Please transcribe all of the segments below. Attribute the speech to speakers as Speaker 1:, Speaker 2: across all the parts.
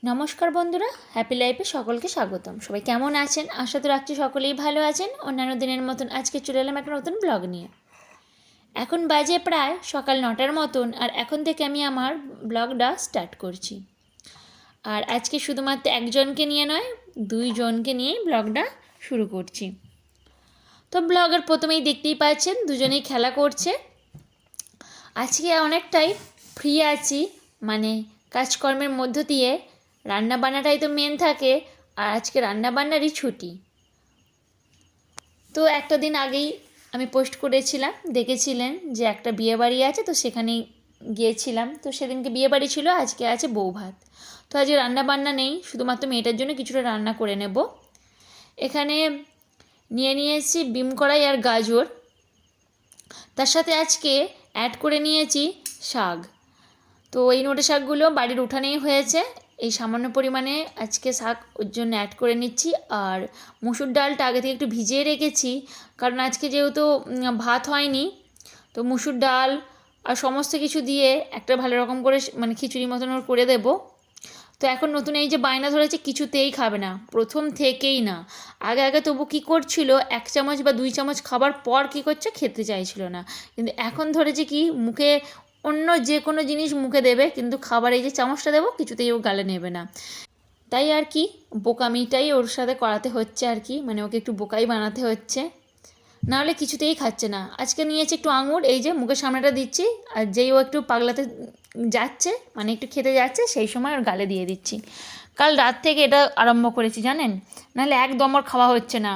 Speaker 1: নমস্কার বন্ধুরা, হ্যাপি লাইফে সকলকে স্বাগতম। সবাই কেমন আছেন? আশা তো রাখছি সকলেই ভালো আছেন। অন্যান্য দিনের মতন আজকে চলে এলাম একটা নতুন ব্লগ নিয়ে। এখন বাজে প্রায় সকাল 9টার মতন, আর এখন থেকে আমি আমার ব্লগটা স্টার্ট করছি। আর আজকে শুধুমাত্র একজনকে নিয়ে নয়, 2জনকে নিয়েই ব্লগটা শুরু করছি। তো ব্লগের প্রথমেই দেখতেই পাচ্ছেন দুজনেই খেলা করছে। আজকে অনেকটাই ফ্রি আছি, মানে কাজকর্মের মধ্য দিয়ে রান্নাবান্নাটাই তো মেন থাকে, আর আজকে রান্নাবান্নারই ছুটি। তো একটা দিন আগেই আমি পোস্ট করেছিলাম, দেখেছিলেন যে একটা বিয়েবাড়ি আছে, তো সেখানেই গিয়েছিলাম। তো সেদিনকে বিয়েবাড়ি ছিল, আজকে আছে বৌভাত। তো আজকে রান্নাবান্না নেই, শুধুমাত্র মেয়েটার জন্য কিছুটা রান্না করে নেব। এখানে নিয়েছি বিম কড়াই আর গাজর, তার সাথে আজকে অ্যাড করে নিয়েছি শাক। তো এই নোটে শাকগুলো বাড়ির উঠানেই হয়েছে, এই সামান্য পরিমাণে আজকে শাক ওর জন্য অ্যাড করে নিচ্ছি। আর মুসুর ডালটা আগে থেকে একটু ভিজিয়ে রেখেছি, কারণ আজকে যেহেতু ভাত হয়নি, তো মুসুর ডাল আর সমস্ত কিছু দিয়ে একটা ভালো রকম করে মানে খিচুড়ি মতন ওর করে দেবো। তো এখন নতুন এই যে বায়না ধরেছে, কিছুতেই খাবে না, প্রথম থেকেই না। আগে আগে তবু কী করছিল, 1 চামচ বা 2 চামচ খাবার পর কী করছে, খেতে চাইছিল না। কিন্তু এখন ধরেছে কি, মুখে অন্য যে কোনো জিনিস মুখে দেবে, কিন্তু খাবার এই যে চামচটা দেবো কিছুতেই ও গালে নেবে না। তাই আর কি বোকামিটাই ওর সাথে করাতে হচ্ছে আর কি, মানে ওকে একটু বোকাই বানাতে হচ্ছে, নাহলে কিছুতেই খাচ্ছে না। আজকে নিয়েছি একটু আঙুর, এই যে মুখের সামনেটা দিচ্ছি, আর যেই ও একটু পাগলাতে যাচ্ছে, মানে একটু খেতে যাচ্ছে, সেই সময় ওর গালে দিয়ে দিচ্ছি। কাল রাত থেকে এটা আরম্ভ করেছি জানেন, নাহলে একদম ওর খাওয়া হচ্ছে না।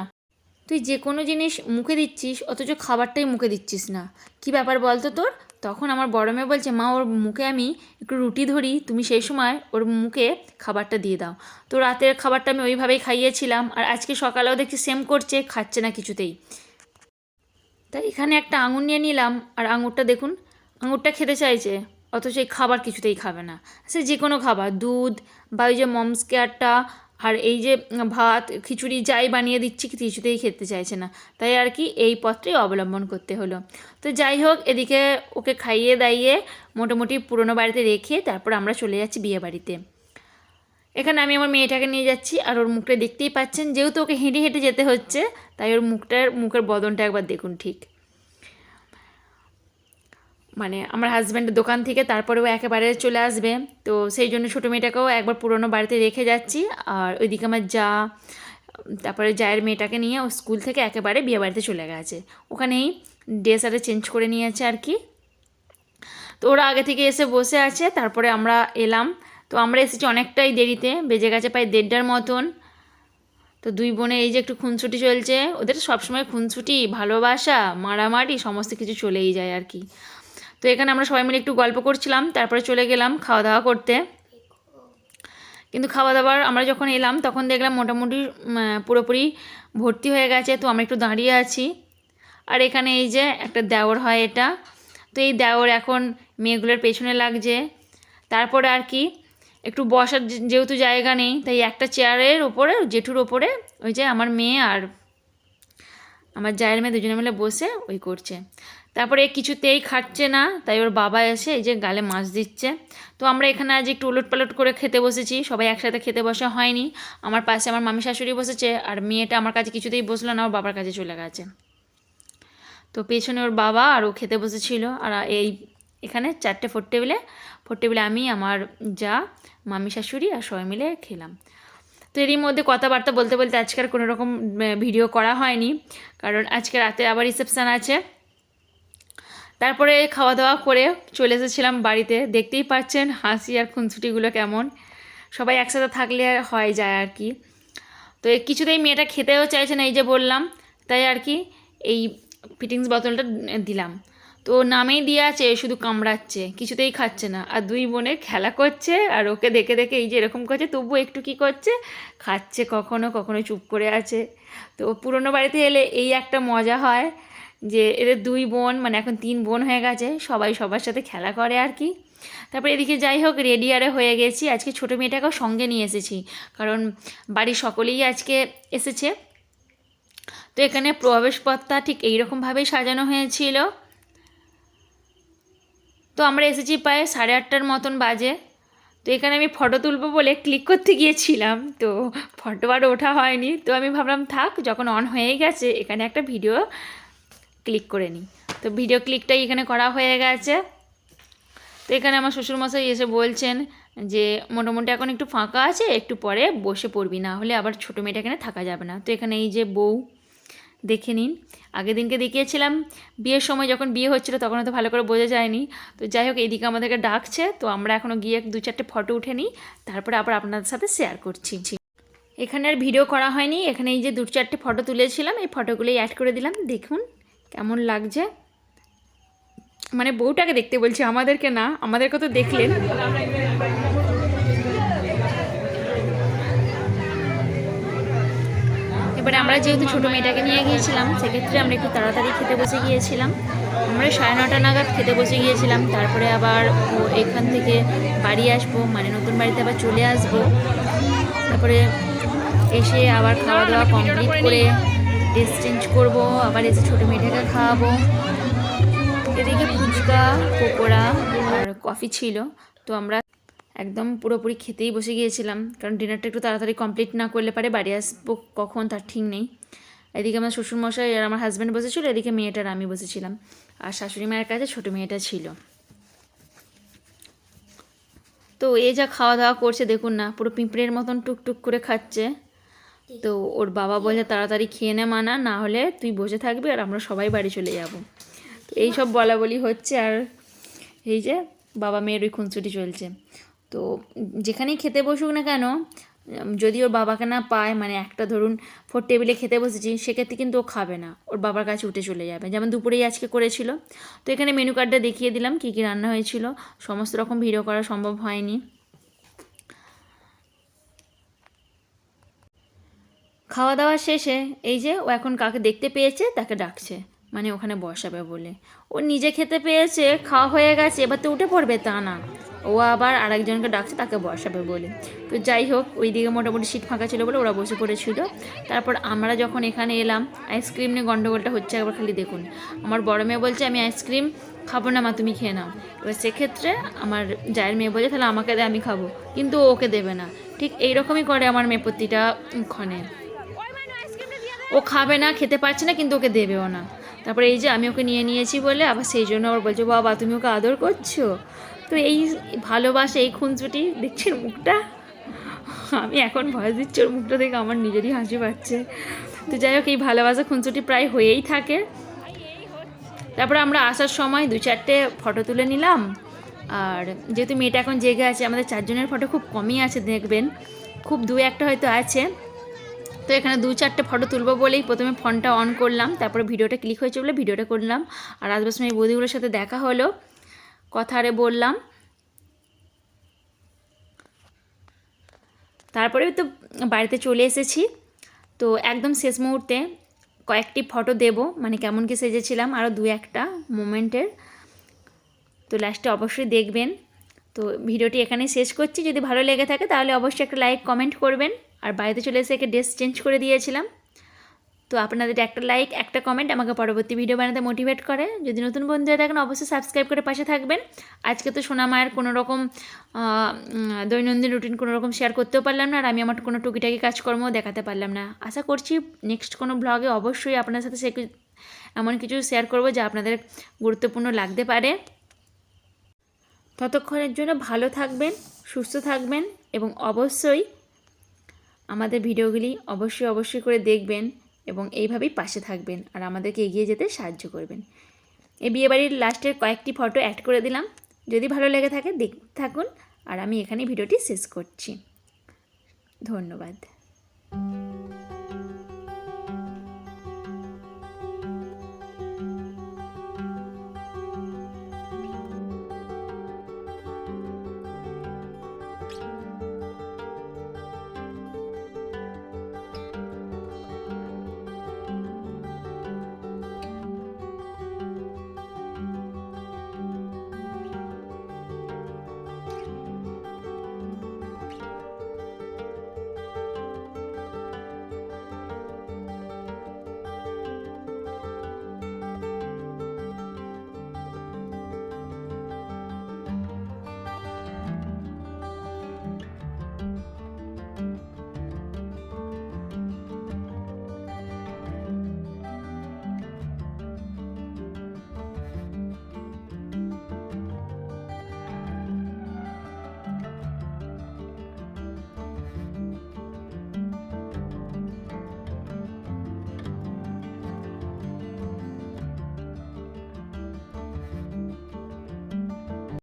Speaker 1: তুই যে কোনো জিনিস মুখে দিচ্ছিস, অথচ খাবারটাই মুখে দিচ্ছিস না, কি ব্যাপার বলতো তোর? তখন আমার বড় মেয়ে বলছে, মা ওর মুখে আমি একটু রুটি ধরি, তুমি সেই সময় ওর মুখে খাবারটা দিয়ে দাও। তো রাতের খাবারটা আমি ওইভাবেই খাইয়েছিলাম, আর আজকে সকালেও দেখছি সেম করছে, খাচ্ছে না কিছুতেই। তাই এখানে একটা আঙুর নিয়ে নিলাম, আর আঙুরটা দেখুন, আঙুরটা খেতে চাইছে, অথচ এই খাবার কিছুতেই খাবে না। সে যে কোনো খাবার, দুধ বা ওই যে মমস কেয়ারটা, আর এই যে ভাত খিচুড়ি যাই বানিয়ে দিচ্ছি, কিছুতেই খেতে চাইছে না। তাই আর কি এই পথটাই অবলম্বন করতে হলো। তো যাই হোক, এদিকে ওকে খাইয়ে দাইয়ে মোটামুটি পুরনো বাড়িতে রেখে তারপর আমরা চলে যাচ্ছি বিয়ে বাড়িতে। এখানে আমি আমার মেয়েটাকে নিয়ে যাচ্ছি, আর ওর মুখটা দেখতেই পাচ্ছেন, যেহেতু ওকে হেঁটে হেঁটে যেতে হচ্ছে, তাই ওর মুখের বদনটা একবার দেখুন ঠিক। মানে আমার হাজব্যান্ডের দোকান থেকে তারপরেও একেবারে চলে আসবে, তো সেই জন্য ছোটো মেয়েটাকেও একবার পুরনো বাড়িতে রেখে যাচ্ছি। আর ওইদিকে আমার যা, তারপরে জায়ের মেয়েটাকে নিয়ে ও স্কুল থেকে একেবারে বিয়ে বাড়িতে চলে গেছে, ওখানেই ড্রেস আরে চেঞ্জ করে নিয়েছে আর কি। তো ওরা আগে থেকে এসে বসে আছে, তারপরে আমরা এলাম। তো আমরা এসেছি অনেকটাই দেরিতে, বেজে গেছে প্রায় 1:30টার মতন। তো দুই বোনে এই যে একটু খুনসুটি চলছে, ওদের সবসময় খুনসুটি, ভালোবাসা, মারামারি সমস্ত কিছু চলেই যায় আর কি। তো এখানে আমরা সবাই মিলে একটু গল্প করছিলাম, তারপরে চলে গেলাম খাওয়া দাওয়া করতে। কিন্তু খাওয়া দাওয়ার আমরা যখন এলাম তখন দেখলাম মোটামুটি পুরোপুরি ভর্তি হয়ে গেছে, তো আমরা একটু দাঁড়িয়ে আছি। আর এখানে এই যে একটা দেওর হয় এটা, তো এই দেওর এখন মেয়েগুলোর পেছনে লাগছে। তারপরে আর কি একটু বসার যেহেতু জায়গা নেই, তাই একটা চেয়ারের ওপরে, জেঠুর ওপরে ওই যে আমার মেয়ে আর আমার জায়ের মেয়ে দুজনে মিলে বসে ওই করছে। তারপরে কিছুতেই খাচ্ছে না, তাই ওর বাবা এসে এই যে গালে মাছ দিচ্ছে। তো আমরা এখানে আজ একটু উলট পালট করে খেতে বসেছি, সবাই একসাথে খেতে বসা হয়নি। আমার পাশে আমার মামি শাশুড়ি বসেছে, আর মেয়েটা আমার কাছে কিছুতেই বসলো না, ওর বাবার কাছে চলে গেছে। তো পেছনে ওর বাবা আর ও খেতে বসেছিল, আর এই এখানে 4টে ফোর টেবিলে আমি, আমার যা, মামি শাশুড়ি আর সবাই মিলে খেলাম। তো এরই মধ্যে কথাবার্তা বলতে বলতে আজকে আর কোনো রকম ভিডিও করা হয়নি, কারণ আজকে রাতে আবার রিসেপশান আছে। তারপরে খাওয়া দাওয়া করে চলে এসেছিলাম বাড়িতে, দেখতেই পাচ্ছেন হাসি আর খুনসুটিগুলো কেমন, সবাই একসাথে থাকলে হয় যায় আর কি। তো কিছুতেই মেয়েটা খেতেও চাইছে না, এই যে বললাম, তাই আর কি এই ফিটিংস বোতলটা দিলাম। তো নামেই দিয়ে আছে, শুধু কামড়াচ্ছে, কিছুতেই খাচ্ছে না। আর দুই বোনে খেলা করছে, আর ওকে দেখে দেখে এই যে এরকম করছে, তবুও একটু কী করছে, খাচ্ছে, কখনো কখনো চুপ করে আছে। তো পুরনো বাড়িতে এলে এই একটা মজা হয় যে এদের দুই বোন, মানে এখন 3 বোন হয়ে গেছে, সবাই সবার সাথে খেলা করে আর কি। তারপরে এদিকে যাই হোক রেডি আরে হয়ে গেছি, আজকে ছোটো মেয়েটাকেও সঙ্গে নিয়ে এসেছি, কারণ বাড়ির সকলেই আজকে এসেছে। তো এখানে প্রবেশপথটা ঠিক এইরকমভাবেই সাজানো হয়েছিল। তো আমরা এসেছি প্রায় 8:30টার মতন বাজে। তো এখানে আমি ফটো তুলবো বলে ক্লিক করতে গিয়েছিলাম, তো ফটো আর ওঠা হয়নি। তো আমি ভাবলাম থাক, যখন অন হয়ে গেছে এখানে একটা ভিডিও ক্লিক করে নিই। তো ভিডিও ক্লিকটাই এখানে করা হয়ে গেছে। তো এখানে আমার শ্বশুরমশাই এসে বলছেন যে মোটামুটি এখন একটু ফাঁকা আছে, একটু পরে বসে পড়বি, না হলে আবার ছোটো মেয়েটা এখানে থাকা যাবে না। তো এখানে এই যে বউ, দেখে নিন। আগের দিনকে দেখিয়েছিলাম বিয়ের সময়, যখন বিয়ে হচ্ছিলো তখন তো ভালো করে বোঝা যায়নি। তো যাই হোক, এইদিকে আমাদেরকে ডাকছে, তো আমরা এখনও গিয়ে 2-4টে ফটো উঠে নিই, তারপরে আবার আপনাদের সাথে শেয়ার করছি। এখানে আর ভিডিও করা হয়নি, এখানে এই যে 2-4টে ফটো তুলেছিলাম, এই ফটোগুলোই অ্যাড করে দিলাম। দেখুন কেমন লাগছে, মানে বউটাকে দেখতে বলছি, আমাদেরকে না, আমাদেরকে তো দেখলেন। এবারে আমরা যেহেতু ছোটো মেয়েটাকে নিয়ে গিয়েছিলাম, সেক্ষেত্রে আমরা একটু তাড়াতাড়ি খেতে বসে গিয়েছিলাম। আমরা 9:30 নাগাদ খেতে বসে গিয়েছিলাম। তারপরে আবার এখান থেকে বাড়ি আসবো, মানে নতুন বাড়িতে আবার চলে আসবো। তারপরে এসে আবার খাওয়া দাওয়া কমপ্লিট করে ড্রেস চেঞ্জ করবো, আবার এসে ছোটো মেয়েটাকে খাওয়াবো। এদিকে ফুচকা, পকোড়া আর কফি ছিল। তো আমরা একদম পুরোপুরি খেতেই বসে গিয়েছিলাম, কারণ ডিনারটা একটু তাড়াতাড়ি কমপ্লিট না করলে পারে বাড়ি আসবো কখন তার ঠিক নেই। এদিকে আমার শ্বশুরমশাই আর আমার হাজব্যান্ড বসেছিল, এদিকে মেয়েটার আমি বসেছিলাম, আর শাশুড়ি মায়ের কাছে ছোটো মেয়েটা ছিল। তো এই যা খাওয়া দাওয়া করছে দেখুন না, পুরো পিঁপড়ের মতন টুকটুক করে খাচ্ছে। তো ওর বাবা বলছে তাড়াতাড়ি খেয়ে নে মানা, না হলে তুই বসে থাকবি আর আমরা সবাই বাড়ি চলে যাব। তো এইসব বলা বলি হচ্ছে, আর এই যে বাবা মেয়ের ওই খুনসুটি চলছে। তো যেখানেই খেতে বসুক না কেন, যদি ওর বাবাকে না পায়, মানে একটা ধরুন 4 টেবিলে খেতে বসেছি, সেক্ষেত্রে কিন্তু ও খাবে না, ওর বাবার কাছে উঠে চলে যাবে, যেমন দুপুরেই আজকে করেছিল। তো এখানে মেনু কার্ডটা দেখিয়ে দিলাম কী কী রান্না হয়েছিল, সমস্ত রকম ভিডিও করা সম্ভব হয়নি। খাওয়া দাওয়া শেষে এই যে ও এখন কাকে দেখতে পেয়েছে তাকে ডাকছে, মানে ওখানে বসাবে বলে। ও নিজে খেতে পেয়েছে, খাওয়া হয়ে গেছে, এবার তো উঠে পড়বে তা না, ও আবার আরেকজনকে ডাকছে তাকে বসাবে বলে। তো যাই হোক, ওই দিকে মোটামুটি সিট ফাঁকা ছিল বলে ওরা বসে পড়েছিল। তারপর আমরা যখন এখানে এলাম, আইসক্রিম নিয়ে গন্ডগোলটা হচ্ছে একবার খালি দেখুন। আমার বড় মেয়ে বলছে আমি আইসক্রিম খাবো না মা, তুমি খেয়ে নাও। এবার সেক্ষেত্রে আমার জায়ের মেয়ে বলছে তাহলে আমাকে দে, আমি খাবো, কিন্তু ওকে দেবে না। ঠিক এইরকমই করে আমার মেয়ে প্রতিটা ক্ষণে, ও খাবে না, খেতে পারছে না, কিন্তু ওকে দেবেও না। তারপরে এই যে আমি ওকে নিয়ে নিয়েছি বলে আবার সেই জন্য আবার বলছো বাবা তুমি ওকে আদর করছো। তো এই ভালোবাসা, এই খুনসুটি দেখছেন মুখটা, আমি এখন ভয়েস দিচ্ছি, ওর মুখটা দেখে আমার নিজেরই হাসি পাচ্ছে। তো যাই হোক, এই ভালোবাসা খুনসুটি প্রায় হয়েই থাকে। তারপরে আমরা আসার সময় 2-4টে ফটো তুলে নিলাম। আর যেহেতু মেয়েটা এখন জেগে আছে, আমাদের 4 জনের ফটো খুব কমই আছে দেখবেন, খুব 2-1টা হয়তো আছে। তো এখানে 2-4টে ফটো তুলবো বলেই প্রথমে ফোনটা অন করলাম, তারপরে ভিডিওটা ক্লিক হয়েছে বলে ভিডিওটা করলাম। আর আসবার সময় বৌদিগুলোর সাথে দেখা হলো, কথা আরে বললাম। তারপরে তো বাড়িতে চলে এসেছি। তো একদম শেষ মুহূর্তে কয়েকটি ফটো দেব, মানে কেমন কি সেজেছিলাম, আরও 2-1টা মোমেন্টের। তো লাস্টে অবশ্যই দেখবেন। তো ভিডিওটি এখানেই শেষ করছি, যদি ভালো লেগে থাকে তাহলে অবশ্যই একটা লাইক কমেন্ট করবেন। আর বাড়িতে চলে এসে একে ড্রেস চেঞ্জ করে দিয়েছিলাম। তো আপনাদের একটা লাইক একটা কমেন্ট আমাকে পরবর্তী ভিডিও বানাতে মোটিভেট করে। যদি নতুন বন্ধু হয়ে থাকেন অবশ্যই সাবস্ক্রাইব করে পাশে থাকবেন। আজকে তো সোনা মায়ের কোনো রকম দৈনন্দিন রুটিন কোনো রকম শেয়ার করতেও পারলাম না, আর আমি আমার কোনো টুকিটাকি কাজকর্মও দেখাতে পারলাম না। আশা করছি নেক্সট কোনো ব্লগে অবশ্যই আপনার সাথে এমন কিছু শেয়ার করব যা আপনাদের গুরুত্বপূর্ণ লাগতে পারে। ততক্ষণের জন্য ভালো থাকবেন, সুস্থ থাকবেন, এবং অবশ্যই আমাদের ভিডিওগুলি অবশ্যই করে দেখবেন এবং এইভাবেই পাশে থাকবেন আর আমাদেরকে এগিয়ে যেতে সাহায্য করবেন। এই বিয়েবাড়ির লাস্টের কয়েকটি ফটো অ্যাড করে দিলাম, যদি ভালো লেগে থাকে দেখতে থাকুন। আর আমি এখানেই ভিডিওটি শেষ করছি। ধন্যবাদ।